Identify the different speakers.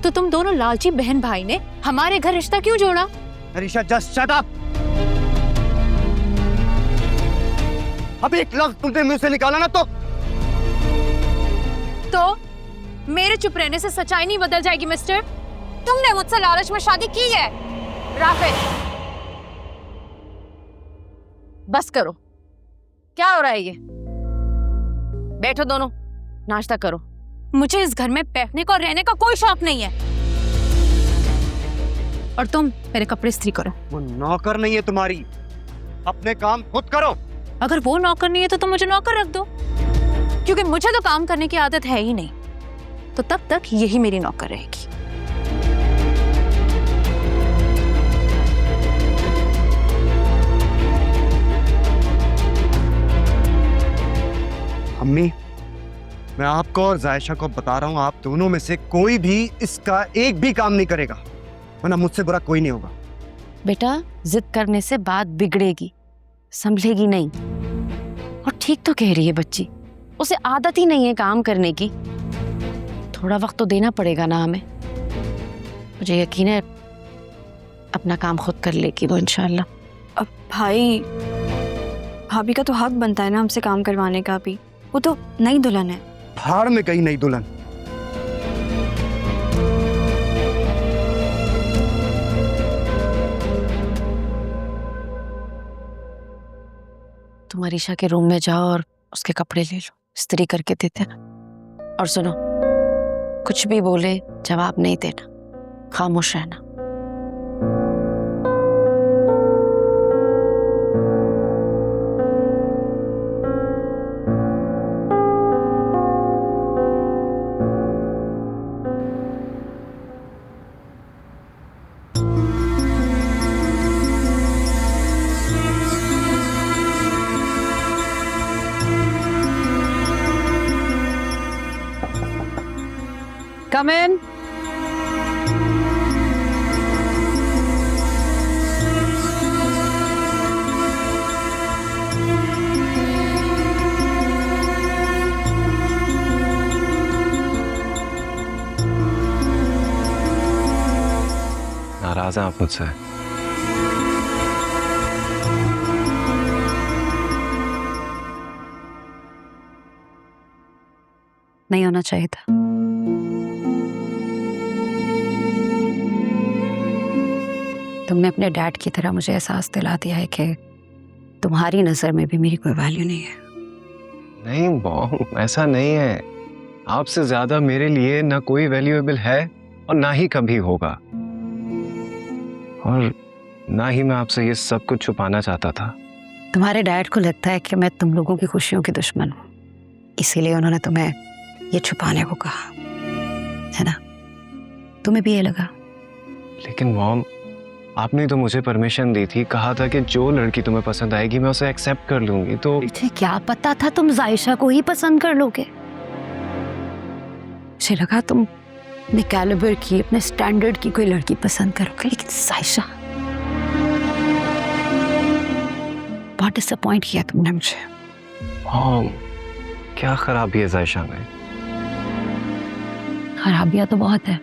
Speaker 1: तो तुम दोनों लालची बहन भाई ने हमारे घर रिश्ता क्यों जोड़ा?
Speaker 2: Arisha just shut up. अब एक लफ्ज तुमने मुंह से निकाला ना
Speaker 1: तो मेरे चुप रहने से सच्चाई नहीं बदल जाएगी मिस्टर। तुमने मुझसे लालच में शादी की है। राफिद, बस करो। क्या हो रहा है ये? बैठो दोनों, नाश्ता करो। मुझे इस घर में बैठने का और रहने का कोई शौक नहीं है। और तुम मेरे कपड़े इस्त्री करो।
Speaker 2: वो नौकर नहीं है तुम्हारी, अपने काम खुद करो।
Speaker 1: अगर वो नौकर नहीं है तो तुम मुझे नौकर रख दो, क्योंकि मुझे तो काम करने की आदत है ही नहीं। तो तब तक यही मेरी नौकर रहेगी।
Speaker 2: अम्मी, मैं आपको और जायशा को बता रहा हूँ, आप दोनों में से कोई भी इसका एक भी काम नहीं करेगा, वरना मुझसे बुरा कोई नहीं होगा।
Speaker 3: बेटा, जिद करने से बात बिगड़ेगी, संभलेगी नहीं। और ठीक तो कह रही है बच्ची, उसे आदत ही नहीं है काम करने की। थोड़ा वक्त तो देना पड़ेगा ना हमें। मुझे यकीन है अपना काम खुद कर लेगी वो इंशाल्लाह।
Speaker 4: अब भाई, भाभी का तो हक बनता है ना हमसे काम करवाने का भी। वो तो नई दुल्हन है।
Speaker 2: भाड़ में गई नई दुल्हन।
Speaker 3: तुम अरीशा के रूम में जाओ और उसके कपड़े ले लो, इस्त्री करके देते ना। और सुनो, कुछ भी बोले जवाब नहीं देना, खामोश रहना। Come in.
Speaker 5: नाराज हैं आप मुझसे?
Speaker 3: नहीं होना चाहिए था। तुमने अपने डैड की तरह मुझे एहसास दिला दिया है कि तुम्हारी नजर में भी मेरी कोई वैल्यू नहीं है।
Speaker 5: नहीं मॉम, ऐसा नहीं है। आपसे ज्यादा मेरे लिए ना कोई वैल्यूएबल है और ना ही कभी होगा। और ना ही मैं आपसे ये सब कुछ छुपाना चाहता था।
Speaker 3: तुम्हारे डैड को लगता है कि मैं तुम लोगों की खुशियों की दुश्मन हूँ, इसीलिए उन्होंने तुम्हें ये छुपाने को कहा, है ना? तुम्हें भी ये लगा?
Speaker 5: लेकिन मॉम, आपने तो मुझे परमिशन दी थी, कहा था कि जो लड़की तुम्हें पसंद आएगी मैं उसे एक्सेप्ट कर लूंगी। तो
Speaker 3: मुझे क्या पता था तुम जायशा को ही पसंद कर लोगे। मुझे लगा तुम अपने कैलिबर की, अपने स्टैंडर्ड की कोई लड़की पसंद करोगे, लेकिन जायशा। बहुत डिसअपॉइंट किया तुमने मुझे।
Speaker 5: मॉम, क्या खराबी है जायशा में?
Speaker 3: खराबियां तो बहुत है,